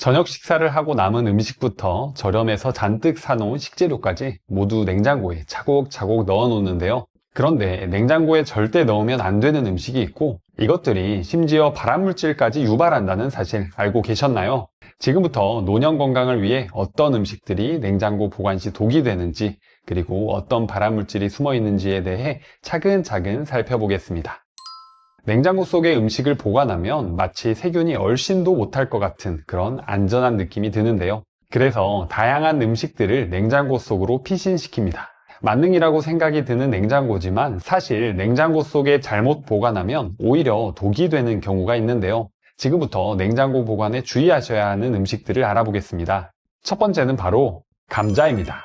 저녁 식사를 하고 남은 음식부터 저렴해서 잔뜩 사놓은 식재료까지 모두 냉장고에 차곡차곡 넣어 놓는데요. 그런데 냉장고에 절대 넣으면 안 되는 음식이 있고, 이것들이 심지어 발암물질까지 유발한다는 사실 알고 계셨나요? 지금부터 노년 건강을 위해 어떤 음식들이 냉장고 보관 시 독이 되는지, 그리고 어떤 발암물질이 숨어 있는지에 대해 차근차근 살펴보겠습니다. 냉장고 속에 음식을 보관하면 마치 세균이 얼씬도 못할 것 같은 그런 안전한 느낌이 드는데요. 그래서 다양한 음식들을 냉장고 속으로 피신시킵니다. 만능이라고 생각이 드는 냉장고지만 사실 냉장고 속에 잘못 보관하면 오히려 독이 되는 경우가 있는데요. 지금부터 냉장고 보관에 주의하셔야 하는 음식들을 알아보겠습니다. 첫 번째는 바로 감자입니다.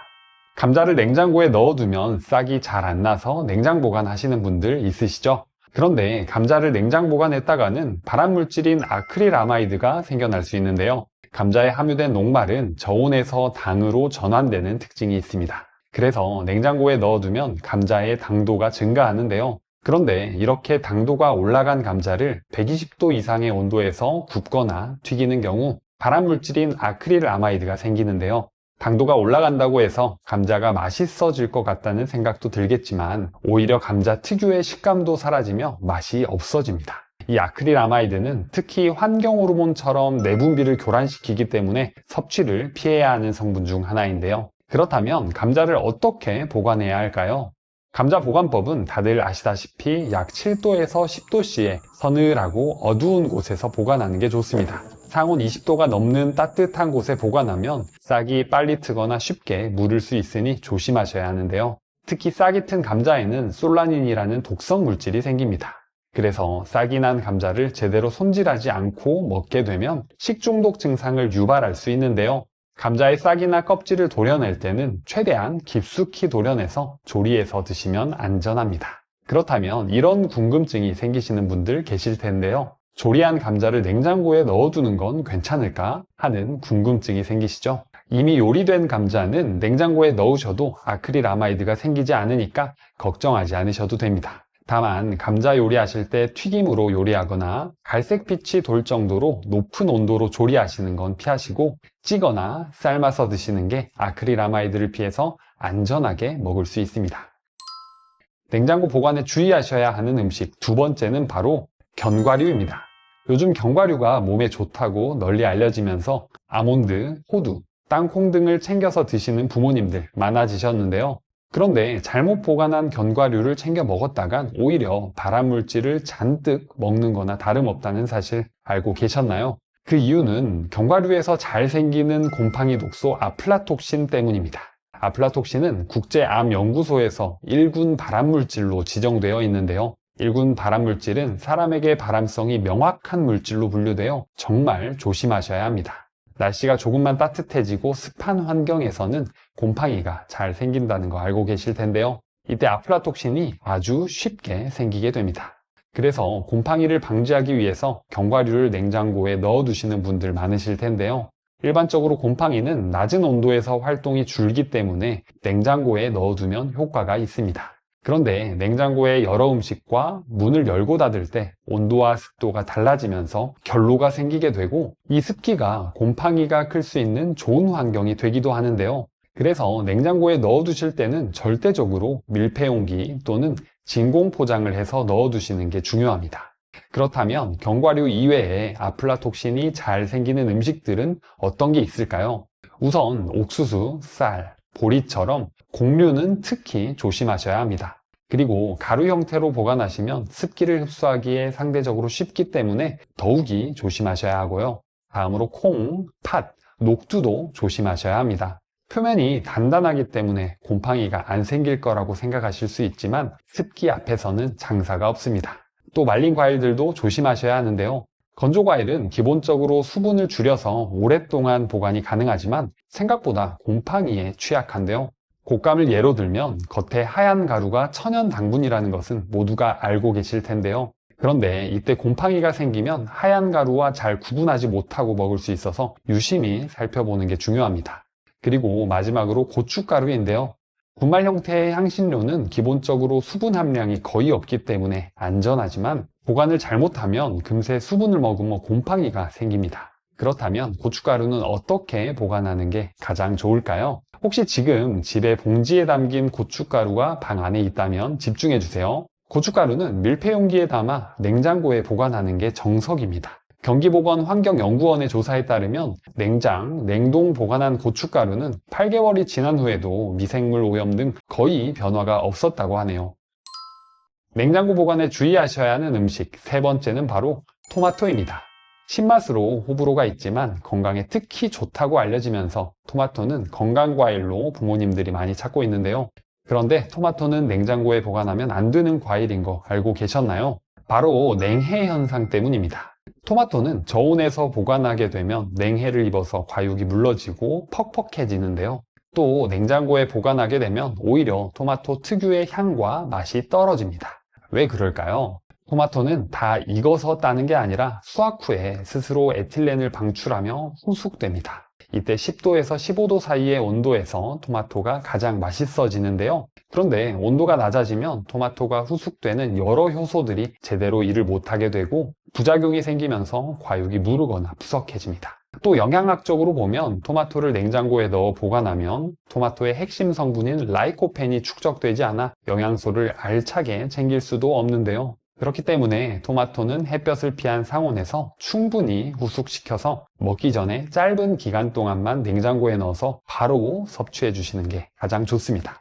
감자를 냉장고에 넣어두면 싹이 잘 안 나서 냉장 보관하시는 분들 있으시죠? 그런데 감자를 냉장 보관했다가는 발암물질인 아크릴아마이드가 생겨날 수 있는데요. 감자에 함유된 녹말은 저온에서 당으로 전환되는 특징이 있습니다. 그래서 냉장고에 넣어두면 감자의 당도가 증가하는데요. 그런데 이렇게 당도가 올라간 감자를 120도 이상의 온도에서 굽거나 튀기는 경우 발암물질인 아크릴아마이드가 생기는데요. 당도가 올라간다고 해서 감자가 맛있어질 것 같다는 생각도 들겠지만 오히려 감자 특유의 식감도 사라지며 맛이 없어집니다. 이 아크릴아마이드는 특히 환경호르몬처럼 내분비를 교란시키기 때문에 섭취를 피해야 하는 성분 중 하나인데요. 그렇다면 감자를 어떻게 보관해야 할까요? 감자 보관법은 다들 아시다시피 약 7도에서 10도씨의 서늘하고 어두운 곳에서 보관하는 게 좋습니다. 상온 20도가 넘는 따뜻한 곳에 보관하면 싹이 빨리 트거나 쉽게 무를 수 있으니 조심하셔야 하는데요. 특히 싹이 튼 감자에는 솔라닌이라는 독성 물질이 생깁니다. 그래서 싹이 난 감자를 제대로 손질하지 않고 먹게 되면 식중독 증상을 유발할 수 있는데요. 감자의 싹이나 껍질을 도려낼 때는 최대한 깊숙이 도려내서 조리해서 드시면 안전합니다. 그렇다면 이런 궁금증이 생기시는 분들 계실 텐데요. 조리한 감자를 냉장고에 넣어두는 건 괜찮을까 하는 궁금증이 생기시죠? 이미 요리된 감자는 냉장고에 넣으셔도 아크릴아마이드가 생기지 않으니까 걱정하지 않으셔도 됩니다. 다만 감자 요리하실 때 튀김으로 요리하거나 갈색빛이 돌 정도로 높은 온도로 조리하시는 건 피하시고 찌거나 삶아서 드시는 게 아크릴아마이드를 피해서 안전하게 먹을 수 있습니다. 냉장고 보관에 주의하셔야 하는 음식 두 번째는 바로 견과류입니다. 요즘 견과류가 몸에 좋다고 널리 알려지면서 아몬드, 호두, 땅콩 등을 챙겨서 드시는 부모님들 많아지셨는데요. 그런데 잘못 보관한 견과류를 챙겨 먹었다간 오히려 발암물질을 잔뜩 먹는 거나 다름없다는 사실 알고 계셨나요? 그 이유는 견과류에서 잘 생기는 곰팡이 독소 아플라톡신 때문입니다. 아플라톡신은 국제암연구소에서 1군 발암물질로 지정되어 있는데요. 1군 발암물질은 사람에게 발암성이 명확한 물질로 분류되어 정말 조심하셔야 합니다. 날씨가 조금만 따뜻해지고 습한 환경에서는 곰팡이가 잘 생긴다는 거 알고 계실 텐데요. 이때 아플라톡신이 아주 쉽게 생기게 됩니다. 그래서 곰팡이를 방지하기 위해서 견과류를 냉장고에 넣어두시는 분들 많으실 텐데요. 일반적으로 곰팡이는 낮은 온도에서 활동이 줄기 때문에 냉장고에 넣어두면 효과가 있습니다. 그런데 냉장고에 여러 음식과 문을 열고 닫을 때 온도와 습도가 달라지면서 결로가 생기게 되고 이 습기가 곰팡이가 클 수 있는 좋은 환경이 되기도 하는데요. 그래서 냉장고에 넣어두실 때는 절대적으로 밀폐용기 또는 진공 포장을 해서 넣어두시는 게 중요합니다. 그렇다면 견과류 이외에 아플라톡신이 잘 생기는 음식들은 어떤 게 있을까요? 우선 옥수수, 쌀, 보리처럼 곡류는 특히 조심하셔야 합니다. 그리고 가루 형태로 보관하시면 습기를 흡수하기에 상대적으로 쉽기 때문에 더욱이 조심하셔야 하고요. 다음으로 콩, 팥, 녹두도 조심하셔야 합니다. 표면이 단단하기 때문에 곰팡이가 안 생길 거라고 생각하실 수 있지만 습기 앞에서는 장사가 없습니다. 또 말린 과일들도 조심하셔야 하는데요. 건조과일은 기본적으로 수분을 줄여서 오랫동안 보관이 가능하지만 생각보다 곰팡이에 취약한데요. 곶감을 예로 들면 겉에 하얀 가루가 천연 당분이라는 것은 모두가 알고 계실 텐데요. 그런데 이때 곰팡이가 생기면 하얀 가루와 잘 구분하지 못하고 먹을 수 있어서 유심히 살펴보는 게 중요합니다. 그리고 마지막으로 고춧가루인데요. 분말 형태의 향신료는 기본적으로 수분 함량이 거의 없기 때문에 안전하지만 보관을 잘못하면 금세 수분을 머금어 곰팡이가 생깁니다. 그렇다면 고춧가루는 어떻게 보관하는 게 가장 좋을까요? 혹시 지금 집에 봉지에 담긴 고춧가루가 방 안에 있다면 집중해 주세요. 고춧가루는 밀폐용기에 담아 냉장고에 보관하는 게 정석입니다. 경기보건환경연구원의 조사에 따르면 냉동 보관한 고춧가루는 8개월이 지난 후에도 미생물 오염 등 거의 변화가 없었다고 하네요. 냉장고 보관에 주의하셔야 하는 음식 세 번째는 바로 토마토입니다. 신맛으로 호불호가 있지만 건강에 특히 좋다고 알려지면서 토마토는 건강과일로 부모님들이 많이 찾고 있는데요. 그런데 토마토는 냉장고에 보관하면 안 되는 과일인 거 알고 계셨나요? 바로 냉해 현상 때문입니다. 토마토는 저온에서 보관하게 되면 냉해를 입어서 과육이 물러지고 퍽퍽해지는데요. 또 냉장고에 보관하게 되면 오히려 토마토 특유의 향과 맛이 떨어집니다. 왜 그럴까요? 토마토는 다 익어서 따는 게 아니라 수확 후에 스스로 에틸렌을 방출하며 후숙됩니다. 이때 10도에서 15도 사이의 온도에서 토마토가 가장 맛있어지는데요. 그런데 온도가 낮아지면 토마토가 후숙되는 여러 효소들이 제대로 일을 못하게 되고 부작용이 생기면서 과육이 무르거나 푸석해집니다. 또 영양학적으로 보면 토마토를 냉장고에 넣어 보관하면 토마토의 핵심 성분인 라이코펜이 축적되지 않아 영양소를 알차게 챙길 수도 없는데요. 그렇기 때문에 토마토는 햇볕을 피한 상온에서 충분히 후숙시켜서 먹기 전에 짧은 기간 동안만 냉장고에 넣어서 바로 섭취해 주시는 게 가장 좋습니다.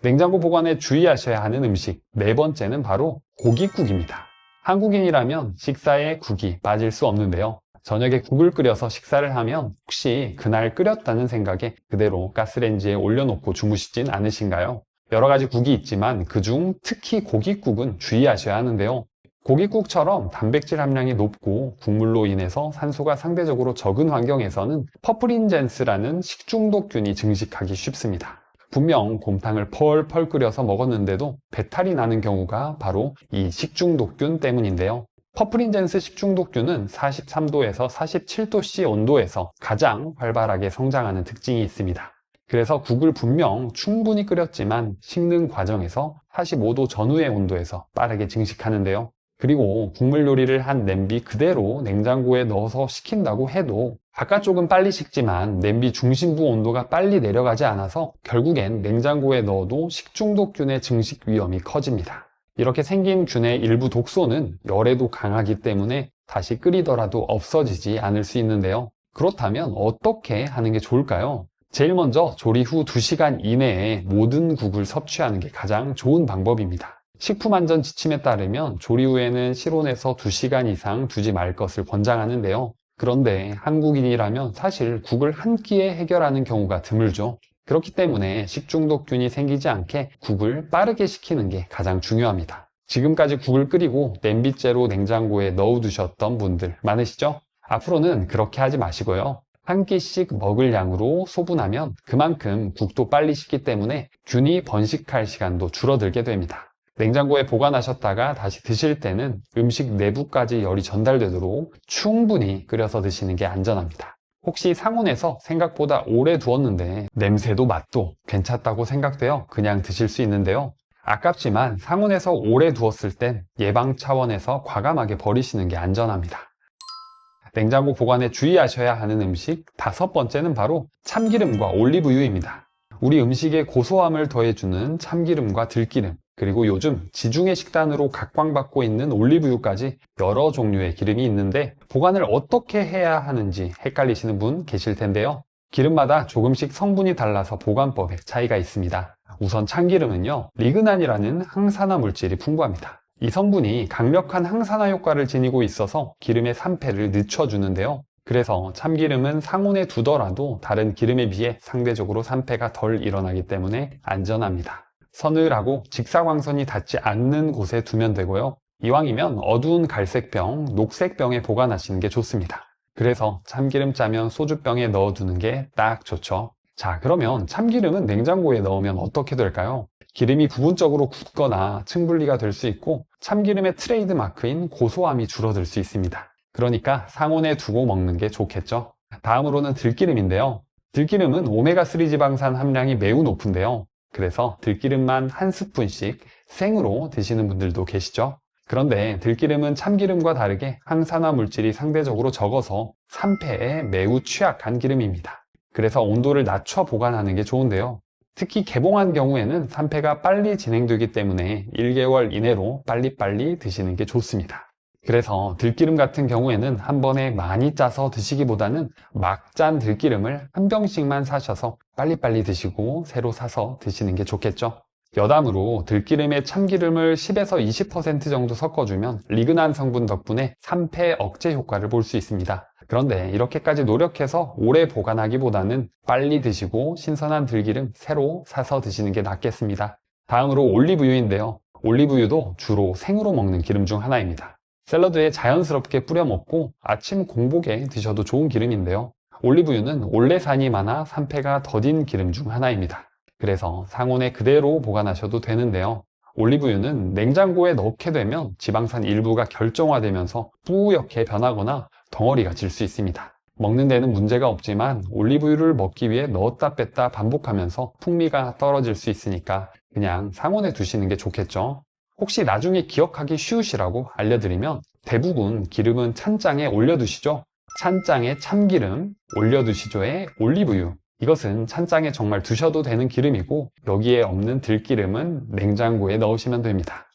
냉장고 보관에 주의하셔야 하는 음식 네 번째는 바로 고깃국입니다. 한국인이라면 식사에 국이 빠질 수 없는데요. 저녁에 국을 끓여서 식사를 하면 혹시 그날 끓였다는 생각에 그대로 가스레인지에 올려놓고 주무시진 않으신가요? 여러 가지 국이 있지만 그중 특히 고깃국은 주의하셔야 하는데요. 고깃국처럼 단백질 함량이 높고 국물로 인해서 산소가 상대적으로 적은 환경에서는 퍼프린젠스라는 식중독균이 증식하기 쉽습니다. 분명 곰탕을 펄펄 끓여서 먹었는데도 배탈이 나는 경우가 바로 이 식중독균 때문인데요. 퍼프린젠스 식중독균은 43도에서 47도씨 온도에서 가장 활발하게 성장하는 특징이 있습니다. 그래서 국을 분명 충분히 끓였지만 식는 과정에서 45도 전후의 온도에서 빠르게 증식하는데요. 그리고 국물 요리를 한 냄비 그대로 냉장고에 넣어서 식힌다고 해도 바깥쪽은 빨리 식지만 냄비 중심부 온도가 빨리 내려가지 않아서 결국엔 냉장고에 넣어도 식중독균의 증식 위험이 커집니다. 이렇게 생긴 균의 일부 독소는 열에도 강하기 때문에 다시 끓이더라도 없어지지 않을 수 있는데요. 그렇다면 어떻게 하는 게 좋을까요? 제일 먼저 조리 후 2시간 이내에 모든 국을 섭취하는 게 가장 좋은 방법입니다. 식품안전 지침에 따르면 조리 후에는 실온에서 2시간 이상 두지 말 것을 권장하는데요. 그런데 한국인이라면 사실 국을 한 끼에 해결하는 경우가 드물죠. 그렇기 때문에 식중독균이 생기지 않게 국을 빠르게 식히는 게 가장 중요합니다. 지금까지 국을 끓이고 냄비째로 냉장고에 넣어두셨던 분들 많으시죠? 앞으로는 그렇게 하지 마시고요. 한 끼씩 먹을 양으로 소분하면 그만큼 국도 빨리 식기 때문에 균이 번식할 시간도 줄어들게 됩니다. 냉장고에 보관하셨다가 다시 드실 때는 음식 내부까지 열이 전달되도록 충분히 끓여서 드시는 게 안전합니다. 혹시 상온에서 생각보다 오래 두었는데 냄새도 맛도 괜찮다고 생각되어 그냥 드실 수 있는데요. 아깝지만 상온에서 오래 두었을 땐 예방 차원에서 과감하게 버리시는 게 안전합니다. 냉장고 보관에 주의하셔야 하는 음식 다섯 번째는 바로 참기름과 올리브유입니다. 우리 음식에 고소함을 더해주는 참기름과 들기름, 그리고 요즘 지중해 식단으로 각광받고 있는 올리브유까지 여러 종류의 기름이 있는데 보관을 어떻게 해야 하는지 헷갈리시는 분 계실 텐데요. 기름마다 조금씩 성분이 달라서 보관법에 차이가 있습니다. 우선 참기름은요, 리그난이라는 항산화 물질이 풍부합니다. 이 성분이 강력한 항산화 효과를 지니고 있어서 기름의 산패를 늦춰주는데요. 그래서 참기름은 상온에 두더라도 다른 기름에 비해 상대적으로 산패가 덜 일어나기 때문에 안전합니다. 서늘하고 직사광선이 닿지 않는 곳에 두면 되고요. 이왕이면 어두운 갈색병, 녹색병에 보관하시는 게 좋습니다. 그래서 참기름 짜면 소주병에 넣어두는 게 딱 좋죠. 자, 그러면 참기름은 냉장고에 넣으면 어떻게 될까요? 기름이 부분적으로 굳거나 층분리가 될 수 있고 참기름의 트레이드 마크인 고소함이 줄어들 수 있습니다. 그러니까 상온에 두고 먹는 게 좋겠죠. 다음으로는 들기름인데요. 들기름은 오메가3 지방산 함량이 매우 높은데요. 그래서 들기름만 한 스푼씩 생으로 드시는 분들도 계시죠. 그런데 들기름은 참기름과 다르게 항산화 물질이 상대적으로 적어서 산패에 매우 취약한 기름입니다. 그래서 온도를 낮춰 보관하는 게 좋은데요. 특히 개봉한 경우에는 산패가 빨리 진행되기 때문에 1개월 이내로 빨리빨리 드시는 게 좋습니다. 그래서 들기름 같은 경우에는 한 번에 많이 짜서 드시기보다는 막 짠 들기름을 한 병씩만 사셔서 빨리빨리 드시고 새로 사서 드시는 게 좋겠죠. 여담으로 들기름에 참기름을 10에서 20% 정도 섞어주면 리그난 성분 덕분에 산패 억제 효과를 볼 수 있습니다. 그런데 이렇게까지 노력해서 오래 보관하기보다는 빨리 드시고 신선한 들기름 새로 사서 드시는 게 낫겠습니다. 다음으로 올리브유인데요. 올리브유도 주로 생으로 먹는 기름 중 하나입니다. 샐러드에 자연스럽게 뿌려 먹고 아침 공복에 드셔도 좋은 기름인데요. 올리브유는 올레산이 많아 산패가 더딘 기름 중 하나입니다. 그래서 상온에 그대로 보관하셔도 되는데요. 올리브유는 냉장고에 넣게 되면 지방산 일부가 결정화되면서 뿌옇게 변하거나 덩어리가 질 수 있습니다. 먹는 데는 문제가 없지만 올리브유를 먹기 위해 넣었다 뺐다 반복하면서 풍미가 떨어질 수 있으니까 그냥 상온에 두시는 게 좋겠죠. 혹시 나중에 기억하기 쉬우시라고 알려드리면 대부분 기름은 찬장에 올려두시죠. 찬장에 참기름, 올려두시죠에 올리브유. 이것은 찬장에 정말 두셔도 되는 기름이고 여기에 없는 들기름은 냉장고에 넣으시면 됩니다.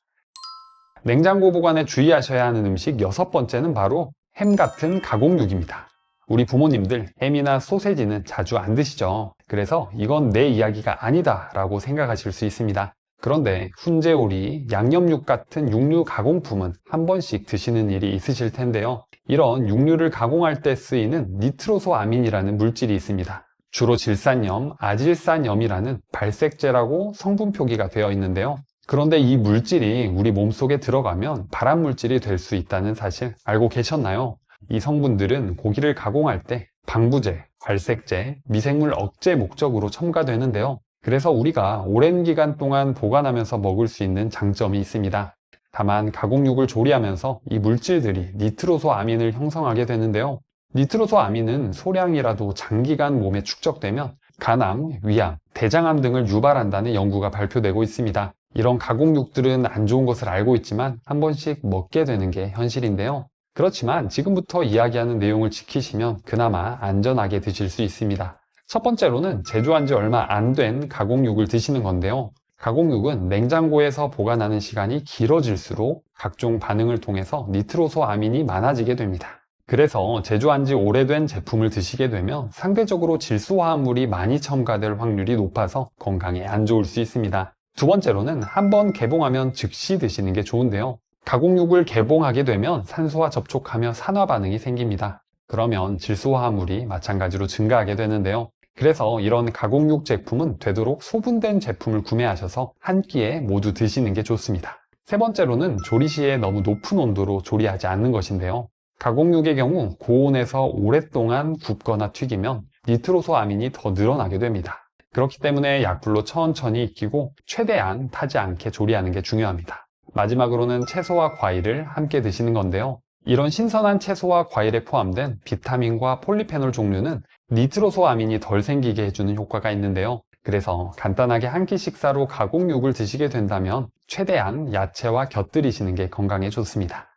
냉장고 보관에 주의하셔야 하는 음식 6번째는 바로 햄 같은 가공육입니다. 우리 부모님들 햄이나 소세지는 자주 안 드시죠. 그래서 이건 내 이야기가 아니다 라고 생각하실 수 있습니다. 그런데 훈제오리, 양념육 같은 육류 가공품은 한 번씩 드시는 일이 있으실 텐데요. 이런 육류를 가공할 때 쓰이는 니트로소아민이라는 물질이 있습니다. 주로 질산염, 아질산염이라는 발색제라고 성분 표기가 되어 있는데요. 그런데 이 물질이 우리 몸속에 들어가면 발암물질이 될 수 있다는 사실 알고 계셨나요? 이 성분들은 고기를 가공할 때 방부제, 발색제, 미생물 억제 목적으로 첨가되는데요. 그래서 우리가 오랜 기간 동안 보관하면서 먹을 수 있는 장점이 있습니다. 다만 가공육을 조리하면서 이 물질들이 니트로소아민을 형성하게 되는데요. 니트로소아민은 소량이라도 장기간 몸에 축적되면 간암, 위암, 대장암 등을 유발한다는 연구가 발표되고 있습니다. 이런 가공육들은 안 좋은 것을 알고 있지만 한 번씩 먹게 되는 게 현실인데요. 그렇지만 지금부터 이야기하는 내용을 지키시면 그나마 안전하게 드실 수 있습니다. 첫 번째로는 제조한 지 얼마 안 된 가공육을 드시는 건데요. 가공육은 냉장고에서 보관하는 시간이 길어질수록 각종 반응을 통해서 니트로소아민이 많아지게 됩니다. 그래서 제조한 지 오래된 제품을 드시게 되면 상대적으로 질소화합물이 많이 첨가될 확률이 높아서 건강에 안 좋을 수 있습니다. 두 번째로는 한번 개봉하면 즉시 드시는 게 좋은데요. 가공육을 개봉하게 되면 산소와 접촉하며 산화 반응이 생깁니다. 그러면 질소화합물이 마찬가지로 증가하게 되는데요. 그래서 이런 가공육 제품은 되도록 소분된 제품을 구매하셔서 한 끼에 모두 드시는 게 좋습니다. 세 번째로는 조리 시에 너무 높은 온도로 조리하지 않는 것인데요. 가공육의 경우 고온에서 오랫동안 굽거나 튀기면 니트로소아민이 더 늘어나게 됩니다. 그렇기 때문에 약불로 천천히 익히고 최대한 타지 않게 조리하는 게 중요합니다. 마지막으로는 채소와 과일을 함께 드시는 건데요. 이런 신선한 채소와 과일에 포함된 비타민과 폴리페놀 종류는 니트로소아민이 덜 생기게 해주는 효과가 있는데요. 그래서 간단하게 한 끼 식사로 가공육을 드시게 된다면 최대한 야채와 곁들이시는 게 건강에 좋습니다.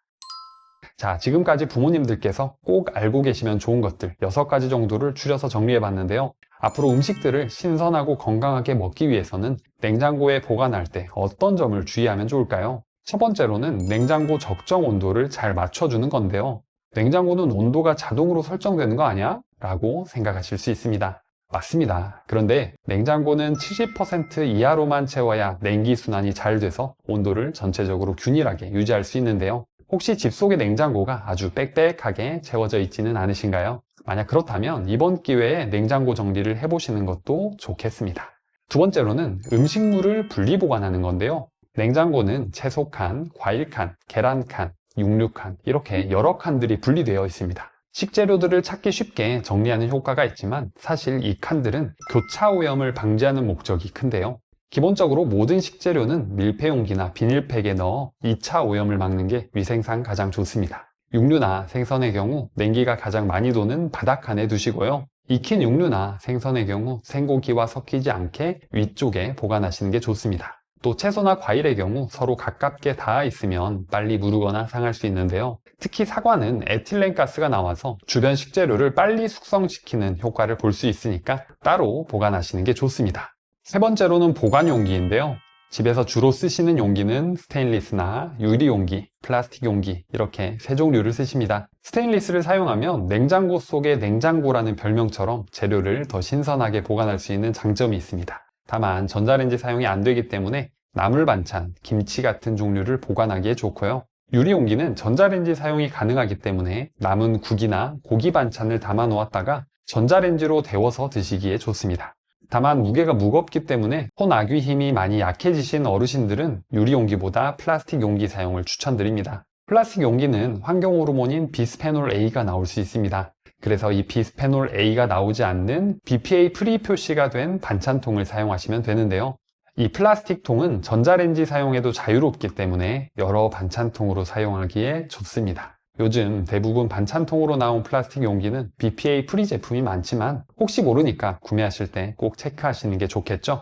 자, 지금까지 부모님들께서 꼭 알고 계시면 좋은 것들 6가지 정도를 추려서 정리해 봤는데요. 앞으로 음식들을 신선하고 건강하게 먹기 위해서는 냉장고에 보관할 때 어떤 점을 주의하면 좋을까요? 첫 번째로는 냉장고 적정 온도를 잘 맞춰주는 건데요. 냉장고는 온도가 자동으로 설정되는 거 아니야? 라고 생각하실 수 있습니다. 맞습니다. 그런데 냉장고는 70% 이하로만 채워야 냉기 순환이 잘 돼서 온도를 전체적으로 균일하게 유지할 수 있는데요. 혹시 집 속의 냉장고가 아주 빽빽하게 채워져 있지는 않으신가요? 만약 그렇다면 이번 기회에 냉장고 정리를 해보시는 것도 좋겠습니다. 두 번째로는 음식물을 분리 보관하는 건데요. 냉장고는 채소 칸, 과일 칸, 계란 칸, 육류 칸 이렇게 여러 칸들이 분리되어 있습니다. 식재료들을 찾기 쉽게 정리하는 효과가 있지만 사실 이 칸들은 교차 오염을 방지하는 목적이 큰데요. 기본적으로 모든 식재료는 밀폐용기나 비닐팩에 넣어 2차 오염을 막는 게 위생상 가장 좋습니다. 육류나 생선의 경우 냉기가 가장 많이 도는 바닥칸에 두시고요. 익힌 육류나 생선의 경우 생고기와 섞이지 않게 위쪽에 보관하시는 게 좋습니다. 또 채소나 과일의 경우 서로 가깝게 닿아 있으면 빨리 무르거나 상할 수 있는데요. 특히 사과는 에틸렌 가스가 나와서 주변 식재료를 빨리 숙성시키는 효과를 볼 수 있으니까 따로 보관하시는 게 좋습니다. 세 번째로는 보관 용기인데요. 집에서 주로 쓰시는 용기는 스테인리스나 유리 용기, 플라스틱 용기 이렇게 세 종류를 쓰십니다. 스테인리스를 사용하면 냉장고 속의 냉장고라는 별명처럼 재료를 더 신선하게 보관할 수 있는 장점이 있습니다. 다만 전자레인지 사용이 안 되기 때문에 나물 반찬, 김치 같은 종류를 보관하기에 좋고요. 유리 용기는 전자레인지 사용이 가능하기 때문에 남은 국이나 고기 반찬을 담아 놓았다가 전자레인지로 데워서 드시기에 좋습니다. 다만 무게가 무겁기 때문에 손 아귀 힘이 많이 약해지신 어르신들은 유리 용기보다 플라스틱 용기 사용을 추천드립니다. 플라스틱 용기는 환경 호르몬인 비스페놀 A가 나올 수 있습니다. 그래서 이 비스페놀 A가 나오지 않는 BPA 프리 표시가 된 반찬통을 사용하시면 되는데요. 이 플라스틱 통은 전자레인지 사용에도 자유롭기 때문에 여러 반찬통으로 사용하기에 좋습니다. 요즘 대부분 반찬통으로 나온 플라스틱 용기는 BPA 프리 제품이 많지만 혹시 모르니까 구매하실 때 꼭 체크하시는 게 좋겠죠?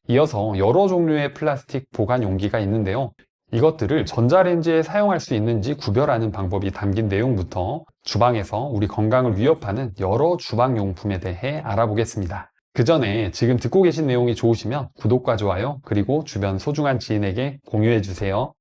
이어서 여러 종류의 플라스틱 보관 용기가 있는데요. 이것들을 전자레인지에 사용할 수 있는지 구별하는 방법이 담긴 내용부터 주방에서 우리 건강을 위협하는 여러 주방용품에 대해 알아보겠습니다. 그 전에 지금 듣고 계신 내용이 좋으시면 구독과 좋아요 그리고 주변 소중한 지인에게 공유해주세요.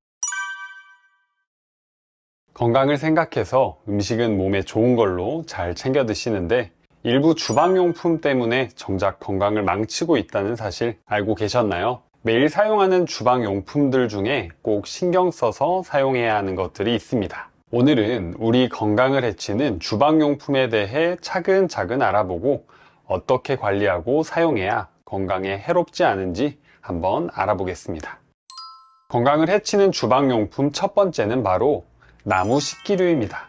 건강을 생각해서 음식은 몸에 좋은 걸로 잘 챙겨 드시는데 일부 주방용품 때문에 정작 건강을 망치고 있다는 사실 알고 계셨나요? 매일 사용하는 주방용품들 중에 꼭 신경 써서 사용해야 하는 것들이 있습니다. 오늘은 우리 건강을 해치는 주방용품에 대해 차근차근 알아보고 어떻게 관리하고 사용해야 건강에 해롭지 않은지 한번 알아보겠습니다. 건강을 해치는 주방용품 첫 번째는 바로 나무 식기류입니다.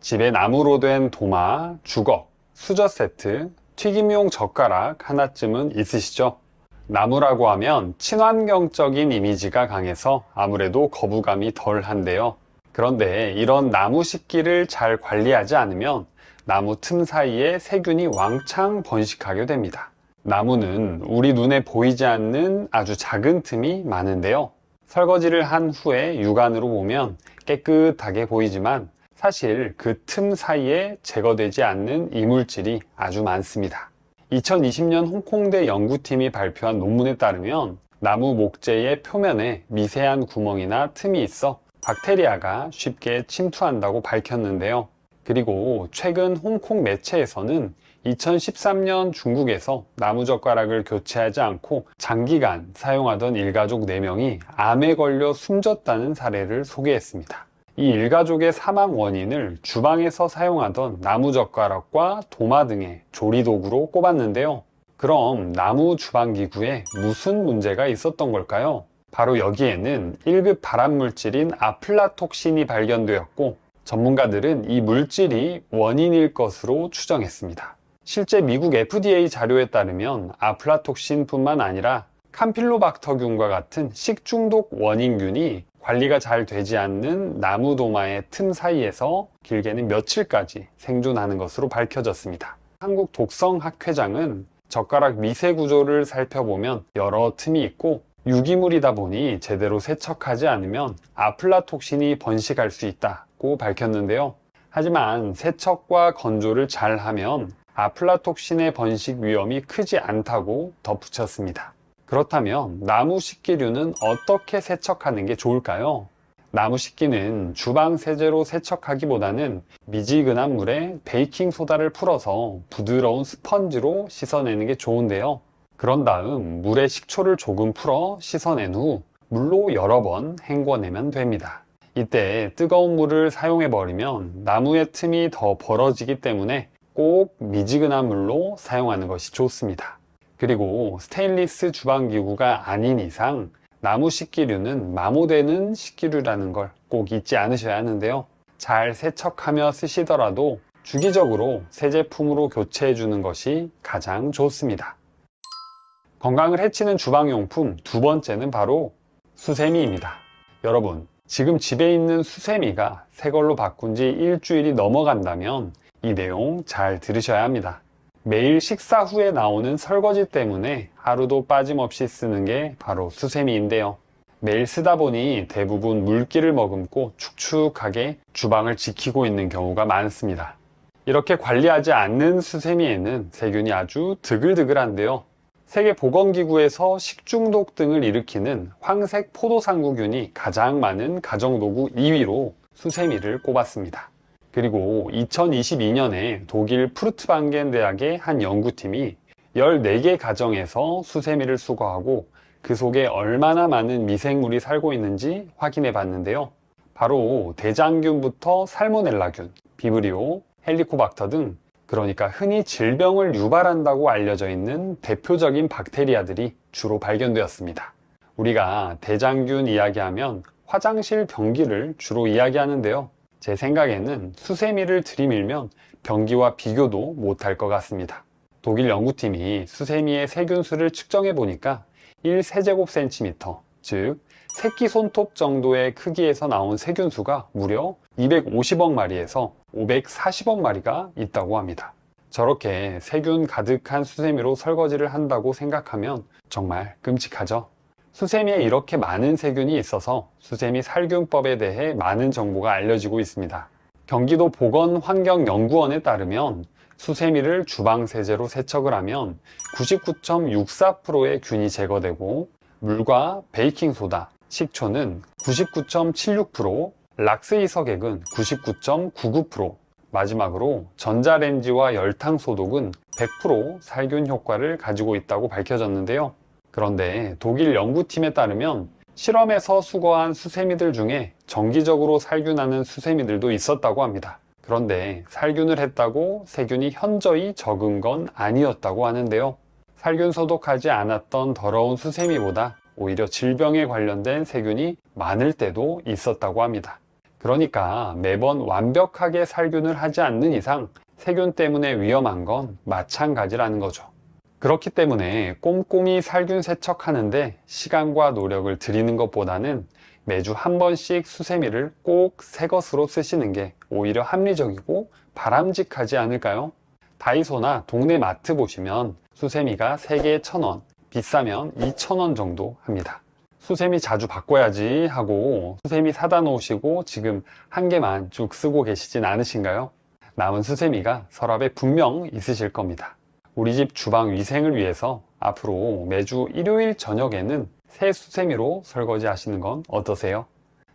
집에 나무로 된 도마, 주걱, 수저 세트, 튀김용 젓가락 하나쯤은 있으시죠? 나무라고 하면 친환경적인 이미지가 강해서 아무래도 거부감이 덜한데요. 그런데 이런 나무 식기를 잘 관리하지 않으면 나무 틈 사이에 세균이 왕창 번식하게 됩니다. 나무는 우리 눈에 보이지 않는 아주 작은 틈이 많은데요. 설거지를 한 후에 육안으로 보면 깨끗하게 보이지만 사실 그 틈 사이에 제거되지 않는 이물질이 아주 많습니다. 2020년 홍콩대 연구팀이 발표한 논문에 따르면 나무 목재의 표면에 미세한 구멍이나 틈이 있어 박테리아가 쉽게 침투한다고 밝혔는데요. 그리고 최근 홍콩 매체에서는 2013년 중국에서 나무젓가락을 교체하지 않고 장기간 사용하던 일가족 4명이 암에 걸려 숨졌다는 사례를 소개했습니다. 이 일가족의 사망 원인을 주방에서 사용하던 나무젓가락과 도마 등의 조리도구로 꼽았는데요. 그럼 나무 주방기구에 무슨 문제가 있었던 걸까요? 바로 여기에는 1급 발암물질인 아플라톡신이 발견되었고 전문가들은 이 물질이 원인일 것으로 추정했습니다. 실제 미국 FDA 자료에 따르면 아플라톡신뿐만 아니라 캄필로박터균과 같은 식중독 원인균이 관리가 잘 되지 않는 나무 도마의 틈 사이에서 길게는 며칠까지 생존하는 것으로 밝혀졌습니다. 한국 독성학회장은 젓가락 미세 구조를 살펴보면 여러 틈이 있고 유기물이다 보니 제대로 세척하지 않으면 아플라톡신이 번식할 수 있다고 밝혔는데요. 하지만 세척과 건조를 잘 하면 아플라톡신의 번식 위험이 크지 않다고 덧붙였습니다. 그렇다면 나무 식기류는 어떻게 세척하는 게 좋을까요? 나무 식기는 주방 세제로 세척하기보다는 미지근한 물에 베이킹소다를 풀어서 부드러운 스펀지로 씻어내는 게 좋은데요. 그런 다음 물에 식초를 조금 풀어 씻어낸 후 물로 여러 번 헹궈내면 됩니다. 이때 뜨거운 물을 사용해버리면 나무의 틈이 더 벌어지기 때문에 꼭 미지근한 물로 사용하는 것이 좋습니다. 그리고 스테인리스 주방기구가 아닌 이상 나무 식기류는 마모되는 식기류라는 걸 꼭 잊지 않으셔야 하는데요. 잘 세척하며 쓰시더라도 주기적으로 새 제품으로 교체해 주는 것이 가장 좋습니다. 건강을 해치는 주방용품 두 번째는 바로 수세미입니다. 여러분, 지금 집에 있는 수세미가 새 걸로 바꾼 지 일주일이 넘어간다면 이 내용 잘 들으셔야 합니다. 매일 식사 후에 나오는 설거지 때문에 하루도 빠짐없이 쓰는 게 바로 수세미인데요. 매일 쓰다 보니 대부분 물기를 머금고 축축하게 주방을 지키고 있는 경우가 많습니다. 이렇게 관리하지 않는 수세미에는 세균이 아주 드글드글한데요. 세계보건기구에서 식중독 등을 일으키는 황색 포도상구균이 가장 많은 가정도구 2위로 수세미를 꼽았습니다. 그리고 2022년에 독일 푸르트방겐 대학의 한 연구팀이 14개 가정에서 수세미를 수거하고 그 속에 얼마나 많은 미생물이 살고 있는지 확인해 봤는데요. 바로 대장균부터 살모넬라균, 비브리오, 헬리코박터 등, 그러니까 흔히 질병을 유발한다고 알려져 있는 대표적인 박테리아들이 주로 발견되었습니다. 우리가 대장균 이야기하면 화장실 변기를 주로 이야기하는데요. 제 생각에는 수세미를 들이밀면 변기와 비교도 못할 것 같습니다. 독일 연구팀이 수세미의 세균수를 측정해 보니까 1세제곱센티미터, 즉 새끼손톱 정도의 크기에서 나온 세균수가 무려 250억 마리에서 540억 마리가 있다고 합니다. 저렇게 세균 가득한 수세미로 설거지를 한다고 생각하면 정말 끔찍하죠. 수세미에 이렇게 많은 세균이 있어서 수세미 살균법에 대해 많은 정보가 알려지고 있습니다. 경기도 보건환경연구원에 따르면 수세미를 주방세제로 세척을 하면 99.64%의 균이 제거되고 물과 베이킹소다, 식초는 99.76%, 락스이석액은 99.99%, 마지막으로 전자레인지와 열탕소독은 100% 살균 효과를 가지고 있다고 밝혀졌는데요. 그런데 독일 연구팀에 따르면 실험에서 수거한 수세미들 중에 정기적으로 살균하는 수세미들도 있었다고 합니다. 그런데 살균을 했다고 세균이 현저히 적은 건 아니었다고 하는데요. 살균 소독하지 않았던 더러운 수세미보다 오히려 질병에 관련된 세균이 많을 때도 있었다고 합니다. 그러니까 매번 완벽하게 살균을 하지 않는 이상 세균 때문에 위험한 건 마찬가지라는 거죠. 그렇기 때문에 꼼꼼히 살균 세척하는데 시간과 노력을 들이는 것보다는 매주 한 번씩 수세미를 꼭 새 것으로 쓰시는 게 오히려 합리적이고 바람직하지 않을까요? 다이소나 동네 마트 보시면 수세미가 3개에 1,000원, 비싸면 2,000원 정도 합니다. 수세미 자주 바꿔야지 하고 수세미 사다 놓으시고 지금 한 개만 쭉 쓰고 계시진 않으신가요? 남은 수세미가 서랍에 분명 있으실 겁니다. 우리 집 주방 위생을 위해서 앞으로 매주 일요일 저녁에는 새 수세미로 설거지 하시는 건 어떠세요?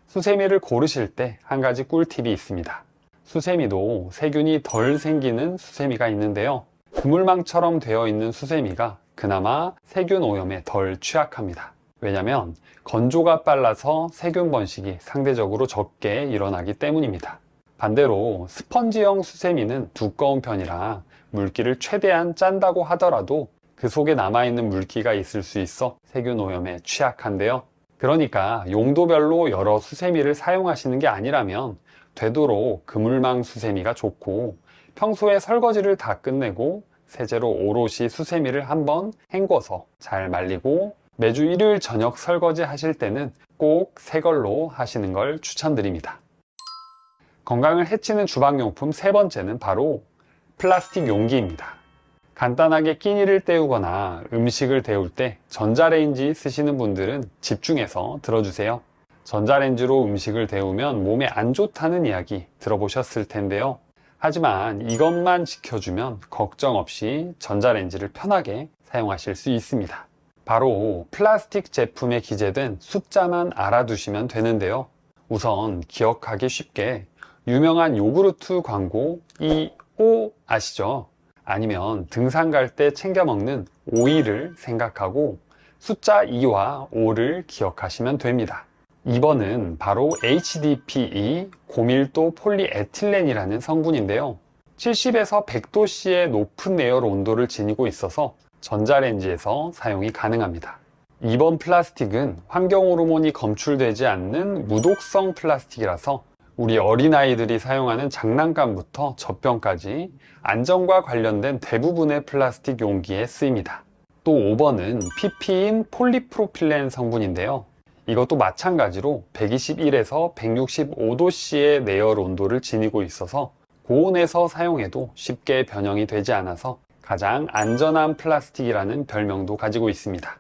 수세미를 고르실 때 한 가지 꿀팁이 있습니다. 수세미도 세균이 덜 생기는 수세미가 있는데요. 그물망처럼 되어 있는 수세미가 그나마 세균 오염에 덜 취약합니다. 왜냐하면 건조가 빨라서 세균 번식이 상대적으로 적게 일어나기 때문입니다. 반대로 스펀지형 수세미는 두꺼운 편이라 물기를 최대한 짠다고 하더라도 그 속에 남아있는 물기가 있을 수 있어 세균 오염에 취약한데요. 그러니까 용도별로 여러 수세미를 사용하시는 게 아니라면 되도록 그물망 수세미가 좋고, 평소에 설거지를 다 끝내고 세제로 오롯이 수세미를 한번 헹궈서 잘 말리고 매주 일요일 저녁 설거지 하실 때는 꼭 새 걸로 하시는 걸 추천드립니다. 건강을 해치는 주방용품 세 번째는 바로 플라스틱 용기입니다. 간단하게 끼니를 때우거나 음식을 데울 때 전자레인지 쓰시는 분들은 집중해서 들어주세요. 전자레인지로 음식을 데우면 몸에 안 좋다는 이야기 들어보셨을 텐데요. 하지만 이것만 지켜주면 걱정 없이 전자레인지를 편하게 사용하실 수 있습니다. 바로 플라스틱 제품에 기재된 숫자만 알아두시면 되는데요. 우선 기억하기 쉽게 유명한 요구르트 광고 이 오 아시죠? 아니면 등산 갈 때 챙겨 먹는 오이를 생각하고 숫자 2와 5를 기억하시면 됩니다. 2번은 바로 HDPE 고밀도 폴리에틸렌이라는 성분인데요. 70에서 100도씨의 높은 내열 온도를 지니고 있어서 전자레인지에서 사용이 가능합니다. 2번 플라스틱은 환경 호르몬이 검출되지 않는 무독성 플라스틱이라서 우리 어린아이들이 사용하는 장난감부터 젖병까지 안전과 관련된 대부분의 플라스틱 용기에 쓰입니다. 또 5번은 PP인 폴리프로필렌 성분인데요. 이것도 마찬가지로 121에서 165도씨의 내열 온도를 지니고 있어서 고온에서 사용해도 쉽게 변형이 되지 않아서 가장 안전한 플라스틱이라는 별명도 가지고 있습니다.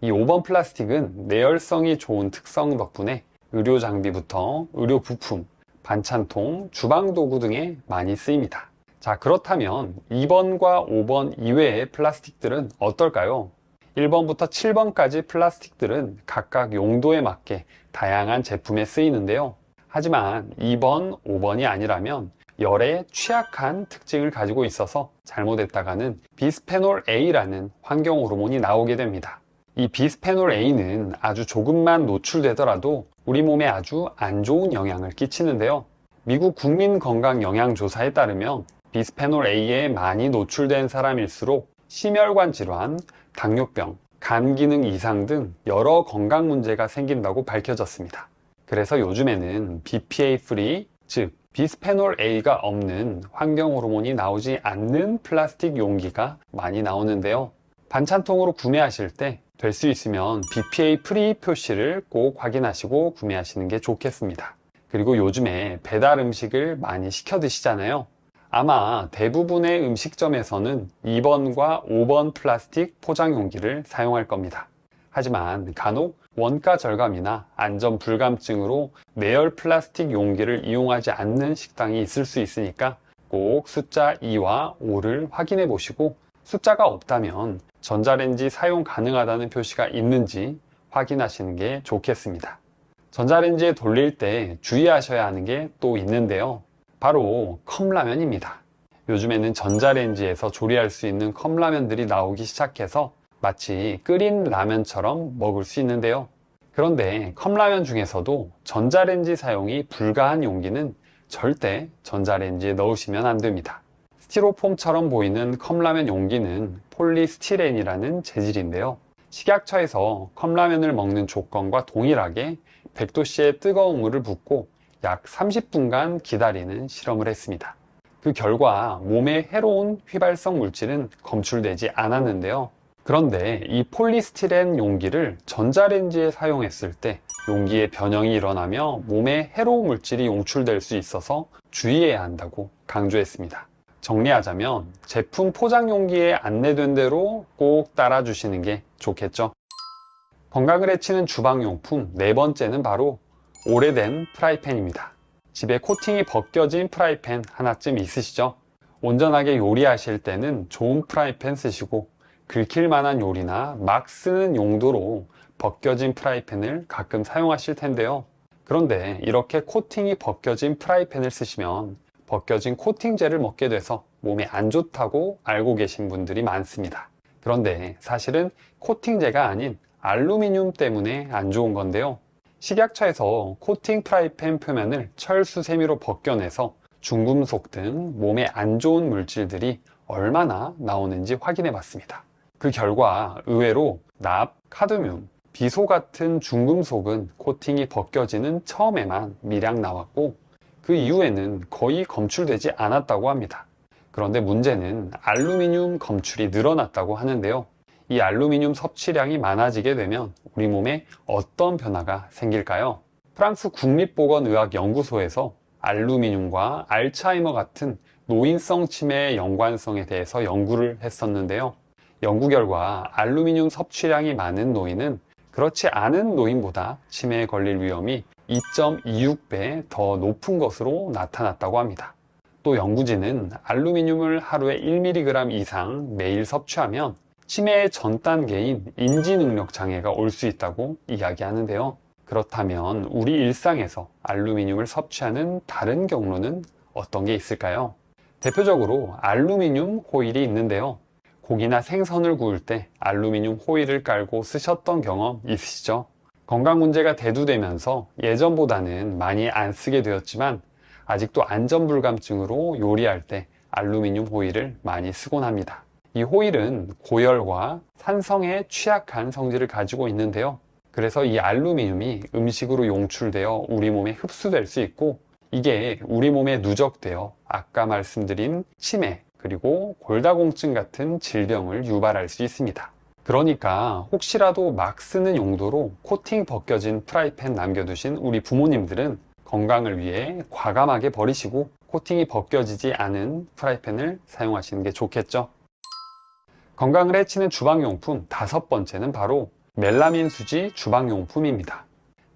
이 5번 플라스틱은 내열성이 좋은 특성 덕분에 의료 장비부터 의료 부품, 반찬통, 주방도구 등에 많이 쓰입니다. 자, 그렇다면 2번과 5번 이외의 플라스틱들은 어떨까요? 1번부터 7번까지 플라스틱들은 각각 용도에 맞게 다양한 제품에 쓰이는데요. 하지만 2번, 5번이 아니라면 열에 취약한 특징을 가지고 있어서 잘못했다가는 비스페놀 A라는 환경 호르몬이 나오게 됩니다. 이 비스페놀 A는 아주 조금만 노출되더라도 우리 몸에 아주 안 좋은 영향을 끼치는데요. 미국 국민건강영양조사에 따르면 비스페놀 A에 많이 노출된 사람일수록 심혈관 질환, 당뇨병, 간 기능 이상 등 여러 건강 문제가 생긴다고 밝혀졌습니다. 그래서 요즘에는 BPA 프리, 즉 비스페놀 A가 없는 환경 호르몬이 나오지 않는 플라스틱 용기가 많이 나오는데요. 반찬통으로 구매하실 때 될 수 있으면 BPA 프리 표시를 꼭 확인하시고 구매하시는 게 좋겠습니다. 그리고 요즘에 배달 음식을 많이 시켜 드시잖아요. 아마 대부분의 음식점에서는 2번과 5번 플라스틱 포장 용기를 사용할 겁니다. 하지만 간혹 원가 절감이나 안전 불감증으로 내열 플라스틱 용기를 이용하지 않는 식당이 있을 수 있으니까 꼭 숫자 2와 5를 확인해 보시고 숫자가 없다면 전자레인지 사용 가능하다는 표시가 있는지 확인하시는 게 좋겠습니다. 전자레인지에 돌릴 때 주의하셔야 하는 게 또 있는데요. 바로 컵라면입니다. 요즘에는 전자레인지에서 조리할 수 있는 컵라면들이 나오기 시작해서 마치 끓인 라면처럼 먹을 수 있는데요. 그런데 컵라면 중에서도 전자레인지 사용이 불가한 용기는 절대 전자레인지에 넣으시면 안 됩니다. 스티로폼처럼 보이는 컵라면 용기는 폴리스티렌이라는 재질인데요. 식약처에서 컵라면을 먹는 조건과 동일하게 100도씨의 뜨거운 물을 붓고 약 30분간 기다리는 실험을 했습니다. 그 결과 몸에 해로운 휘발성 물질은 검출되지 않았는데요. 그런데 이 폴리스티렌 용기를 전자레인지에 사용했을 때 용기의 변형이 일어나며 몸에 해로운 물질이 용출될 수 있어서 주의해야 한다고 강조했습니다. 정리하자면 제품 포장 용기에 안내된 대로 꼭 따라주시는 게 좋겠죠. 건강을 해치는 주방용품 네 번째는 바로 오래된 프라이팬입니다. 집에 코팅이 벗겨진 프라이팬 하나쯤 있으시죠? 온전하게 요리하실 때는 좋은 프라이팬 쓰시고 긁힐 만한 요리나 막 쓰는 용도로 벗겨진 프라이팬을 가끔 사용하실 텐데요. 그런데 이렇게 코팅이 벗겨진 프라이팬을 쓰시면 벗겨진 코팅제를 먹게 돼서 몸에 안 좋다고 알고 계신 분들이 많습니다. 그런데 사실은 코팅제가 아닌 알루미늄 때문에 안 좋은 건데요. 식약처에서 코팅 프라이팬 표면을 철수 세미로 벗겨내서 중금속 등 몸에 안 좋은 물질들이 얼마나 나오는지 확인해 봤습니다. 그 결과 의외로 납, 카드뮴, 비소 같은 중금속은 코팅이 벗겨지는 처음에만 미량 나왔고 그 이후에는 거의 검출되지 않았다고 합니다. 그런데 문제는 알루미늄 검출이 늘어났다고 하는데요. 이 알루미늄 섭취량이 많아지게 되면 우리 몸에 어떤 변화가 생길까요? 프랑스 국립보건의학연구소에서 알루미늄과 알츠하이머 같은 노인성 치매의 연관성에 대해서 연구를 했었는데요. 연구 결과 알루미늄 섭취량이 많은 노인은 그렇지 않은 노인보다 치매에 걸릴 위험이 2.26배 더 높은 것으로 나타났다고 합니다. 또 연구진은 알루미늄을 하루에 1mg 이상 매일 섭취하면 치매의 전 단계인 인지능력 장애가 올 수 있다고 이야기하는데요. 그렇다면 우리 일상에서 알루미늄을 섭취하는 다른 경로는 어떤 게 있을까요? 대표적으로 알루미늄 호일이 있는데요. 고기나 생선을 구울 때 알루미늄 호일을 깔고 쓰셨던 경험 있으시죠? 건강 문제가 대두되면서 예전보다는 많이 안 쓰게 되었지만 아직도 안전불감증으로 요리할 때 알루미늄 호일을 많이 쓰곤 합니다. 이 호일은 고열과 산성에 취약한 성질을 가지고 있는데요. 그래서 이 알루미늄이 음식으로 용출되어 우리 몸에 흡수될 수 있고 이게 우리 몸에 누적되어 아까 말씀드린 치매 그리고 골다공증 같은 질병을 유발할 수 있습니다. 그러니까 혹시라도 막 쓰는 용도로 코팅 벗겨진 프라이팬 남겨두신 우리 부모님들은 건강을 위해 과감하게 버리시고 코팅이 벗겨지지 않은 프라이팬을 사용하시는 게 좋겠죠. 건강을 해치는 주방용품 5번째는 바로 멜라민 수지 주방용품입니다.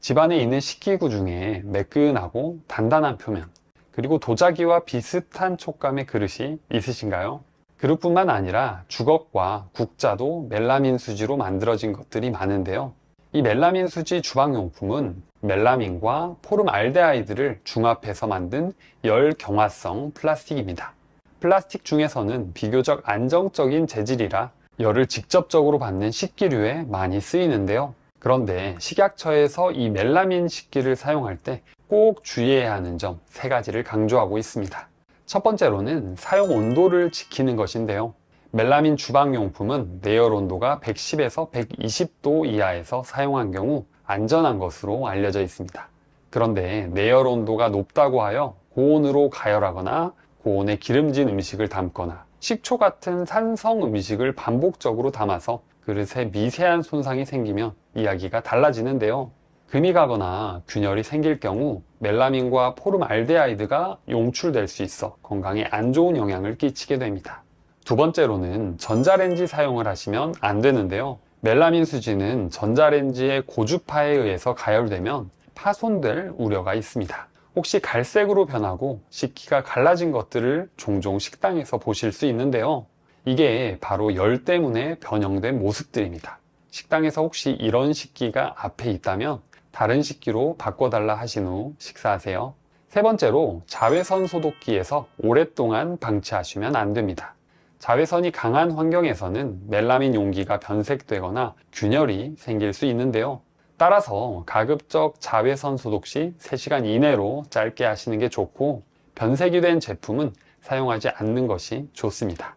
집안에 있는 식기구 중에 매끈하고 단단한 표면, 그리고 도자기와 비슷한 촉감의 그릇이 있으신가요? 그릇뿐만 아니라 주걱과 국자도 멜라민 수지로 만들어진 것들이 많은데요. 이 멜라민 수지 주방용품은 멜라민과 포름알데하이드를 중합해서 만든 열경화성 플라스틱입니다. 플라스틱 중에서는 비교적 안정적인 재질이라 열을 직접적으로 받는 식기류에 많이 쓰이는데요. 그런데 식약처에서 이 멜라민 식기를 사용할 때 꼭 주의해야 하는 점 3가지를 강조하고 있습니다. 첫 번째로는 사용 온도를 지키는 것인데요. 멜라민 주방용품은 내열 온도가 110에서 120도 이하에서 사용한 경우 안전한 것으로 알려져 있습니다. 그런데 내열 온도가 높다고 하여 고온으로 가열하거나 고온에 기름진 음식을 담거나 식초 같은 산성 음식을 반복적으로 담아서 그릇에 미세한 손상이 생기면 이야기가 달라지는데요. 금이 가거나 균열이 생길 경우 멜라민과 포름알데하이드가 용출될 수 있어 건강에 안 좋은 영향을 끼치게 됩니다. 두 번째로는 전자레인지 사용을 하시면 안 되는데요. 멜라민 수지는 전자레인지의 고주파에 의해서 가열되면 파손될 우려가 있습니다. 혹시 갈색으로 변하고 식기가 갈라진 것들을 종종 식당에서 보실 수 있는데요. 이게 바로 열 때문에 변형된 모습들입니다. 식당에서 혹시 이런 식기가 앞에 있다면 다른 식기로 바꿔달라 하신 후 식사하세요. 세 번째로 자외선 소독기에서 오랫동안 방치하시면 안 됩니다. 자외선이 강한 환경에서는 멜라민 용기가 변색되거나 균열이 생길 수 있는데요. 따라서 가급적 자외선 소독 시 3시간 이내로 짧게 하시는 게 좋고, 변색이 된 제품은 사용하지 않는 것이 좋습니다.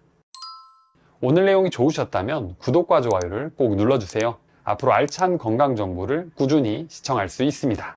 오늘 내용이 좋으셨다면 구독과 좋아요를 꼭 눌러주세요. 앞으로 알찬 건강 정보를 꾸준히 시청할 수 있습니다.